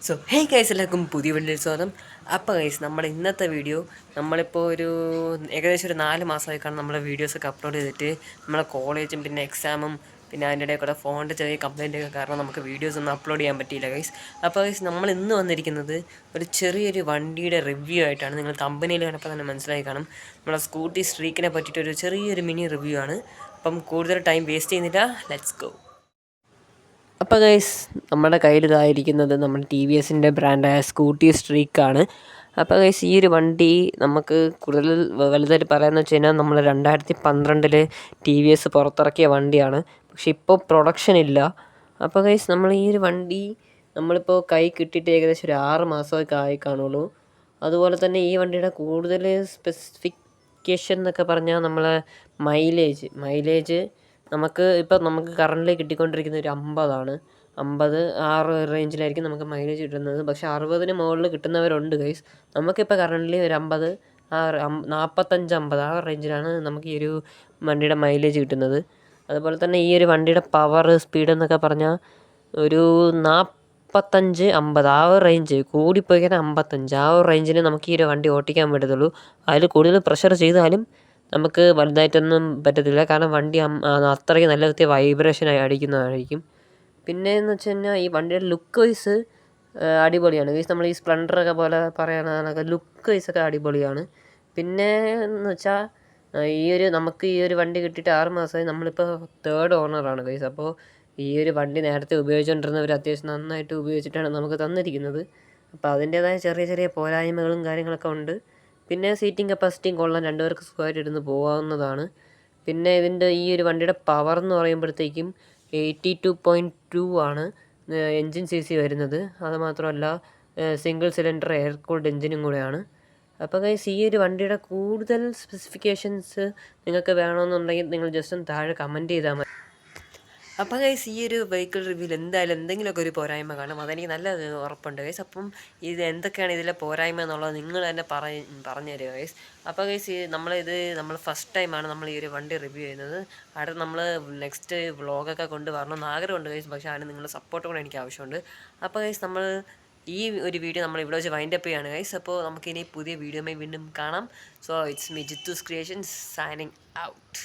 So hey guys, എല്ലാവർക്കും പുതിയ വീഡിയോയിൽ സ്വാഗതം. അപ്പോൾ ഗൈസ്, നമ്മുടെ ഇന്നത്തെ വീഡിയോ നമ്മളിപ്പോൾ ഏകദേശം ഒരു 4 മാസമായി കാണും നമ്മളെ വീഡിയോസൊക്കെ അപ്ലോഡ് ചെയ്തിട്ട്. നമ്മളെ കോളേജും പിന്നെ എക്സാമും പിന്നെ അതിൻ്റെ ഇടയിൽ കൂടെ ഫോണിൻ്റെ ചെറിയ കംപ്ലയിൻ്റൊക്കെ കാരണം നമുക്ക് വീഡിയോസ് ഒന്നും അപ്ലോഡ് ചെയ്യാൻ പറ്റിയില്ല ഗൈസ്. അപ്പോൾ ഗൈസ്, നമ്മൾ ഇന്ന് വന്നിരിക്കുന്നത് ഒരു ചെറിയൊരു വണ്ടിയുടെ റിവ്യൂ ആയിട്ടാണ്. നിങ്ങൾ കമ്പനിയിൽ കണ്ടപ്പോൾ തന്നെ മനസ്സിലായി കാണും. നമ്മളെ സ്കൂട്ടി സ്ട്രീക്കിനെ പറ്റിയിട്ടൊരു ചെറിയൊരു മിനി റിവ്യൂ ആണ്. അപ്പം കൂടുതൽ ടൈം വേസ്റ്റ് ചെയ്യുന്നില്ല, ലെറ്റ്സ് ഗോ. അപ്പോൾ ഗൈസ്, നമ്മുടെ കയ്യിലിതായിരിക്കുന്നത് നമ്മുടെ ടി വി എസിൻ്റെ ബ്രാൻഡായ സ്കൂട്ടി സ്ട്രീക്കാണ്. അപ്പോൾ ഗൈസ്, ഈ ഒരു വണ്ടി നമുക്ക് കൂടുതൽ വലുതായിട്ട് പറയാമെന്ന് വെച്ച് കഴിഞ്ഞാൽ നമ്മൾ 2012 ടി വി എസ് പുറത്തിറക്കിയ വണ്ടിയാണ്. പക്ഷെ ഇപ്പോൾ പ്രൊഡക്ഷൻ ഇല്ല. അപ്പോൾ ഗൈസ്, നമ്മൾ ഈ ഒരു വണ്ടി നമ്മളിപ്പോൾ കൈ കിട്ടിയിട്ട് ഏകദേശം ഒരു 6 മാസമൊക്കെ ആയി കാണുള്ളൂ. അതുപോലെ തന്നെ ഈ വണ്ടിയുടെ കൂടുതൽ സ്പെസിഫിക്കേഷൻ എന്നൊക്കെ പറഞ്ഞാൽ നമ്മളെ മൈലേജ് നമുക്ക് കറൻറ്റ്ലി കിട്ടിക്കൊണ്ടിരിക്കുന്ന ഒരു 50 ആ റേഞ്ചിലായിരിക്കും നമുക്ക് മൈലേജ് കിട്ടുന്നത്. പക്ഷേ 60-ന് മുകളിൽ കിട്ടുന്നവരുണ്ട് ഗൈസ്. നമുക്കിപ്പോൾ കറൻറ്റ്ലി ഒരു 45 50 ആ റേഞ്ചിലാണ് നമുക്ക് ഈ ഒരു വണ്ടിയുടെ മൈലേജ് കിട്ടുന്നത്. അതുപോലെ തന്നെ ഈ ഒരു വണ്ടിയുടെ പവർ സ്പീഡ് എന്നൊക്കെ പറഞ്ഞാൽ ഒരു 45-50 ആ ഒരു റേഞ്ച്, കൂടിപ്പോയി കഴിഞ്ഞാൽ 55 ആ ഒരു റേഞ്ചിന് നമുക്ക് ഈ ഒരു വണ്ടി ഓട്ടിക്കാൻ പറ്റത്തുള്ളൂ. അതിൽ കൂടുതൽ പ്രഷർ ചെയ്താലും നമുക്ക് വലുതായിട്ടൊന്നും പറ്റത്തില്ല. കാരണം വണ്ടി അത്രയ്ക്ക് നല്ല വൈബ്രേഷനായി അടിക്കുന്നതായിരിക്കും. പിന്നെയെന്ന് വെച്ച് കഴിഞ്ഞാൽ ഈ വണ്ടിയുടെ ലുക്ക് വൈസ് അടിപൊളിയാണ് ഗൈസ്. നമ്മൾ ഈ സ്പ്ലെൻഡറൊക്കെ പോലെ പറയുകയാണെങ്കിൽ ലുക്ക് വൈസൊക്കെ അടിപൊളിയാണ്. പിന്നെ എന്ന് വെച്ചാൽ നമുക്ക് ഈ ഒരു വണ്ടി കിട്ടിയിട്ട് 6 മാസമായി. നമ്മളിപ്പോൾ 3rd ഓണറാണ് ഗൈസ്. അപ്പോൾ ഈ ഒരു വണ്ടി നേരത്തെ ഉപയോഗിച്ചുകൊണ്ടിരുന്നവർ അത്യാവശ്യം നന്നായിട്ട് ഉപയോഗിച്ചിട്ടാണ് നമുക്ക് തന്നിരിക്കുന്നത്. അപ്പോൾ അതിൻ്റേതായ ചെറിയ ചെറിയ പോരായ്മകളും കാര്യങ്ങളൊക്കെ ഉണ്ട്. പിന്നെ സീറ്റിംഗ് കപ്പാസിറ്റിയും കൊള്ളാൻ, 2 പേർക്ക് സുഖമായിട്ട് ഇരുന്ന് പോകാവുന്നതാണ്. പിന്നെ ഇതിൻ്റെ ഈ ഒരു വണ്ടിയുടെ പവർ എന്ന് പറയുമ്പോഴത്തേക്കും 82.2 ആണ് എൻജിൻ CC വരുന്നത്. അതുമാത്രമല്ല സിംഗിൾ സിലിണ്ടർ എയർ കൂൾഡ് എൻജിനും കൂടെയാണ്. അപ്പോൾ ഗൈസ്, ഈ ഒരു വണ്ടിയുടെ കൂടുതൽ സ്പെസിഫിക്കേഷൻസ് നിങ്ങൾക്ക് വേണമെന്നുണ്ടെങ്കിൽ നിങ്ങൾ ജസ്റ്റ് ഒന്ന് താഴെ കമൻറ്റ് ചെയ്താൽ മതി. അപ്പോൾ ഗൈസ്, ഈ ഒരു വെഹിക്കിൾ റിവ്യൂവിൽ എന്തായാലും എന്തെങ്കിലുമൊക്കെ ഒരു പോരായ്മ കാണും. അതെനിക്ക് നല്ല ഉറപ്പുണ്ട് ഗൈസ്. അപ്പം ഇത് എന്തൊക്കെയാണ് ഇതിലെ പോരായ്മ എന്നുള്ളത് നിങ്ങൾ തന്നെ പറഞ്ഞു തരിക ഗൈസ്. അപ്പോൾ ഗൈസ്, നമ്മൾ ഫസ്റ്റ് ടൈമാണ് നമ്മൾ ഈ ഒരു വണ്ടി റിവ്യൂ ചെയ്യുന്നത്. അടുത്ത് നമ്മൾ നെക്സ്റ്റ് വ്ളോഗൊക്കെ കൊണ്ടുവരണമെന്ന് ആഗ്രഹമുണ്ട് ഗൈസ്. പക്ഷേ അതിന് നിങ്ങളുടെ സപ്പോർട്ട് കൂടെ എനിക്ക് ആവശ്യമുണ്ട്. അപ്പോൾ ഗൈസ്, ഈ ഒരു വീഡിയോ നമ്മൾ ഇവിടെ വെച്ച് വൈൻഡപ്പ് ചെയ്യുകയാണ് ഗൈസ്. അപ്പോൾ നമുക്കിനി പുതിയ വീഡിയോയുമായി വീണ്ടും കാണാം. So it's me Jithu's creations signing out.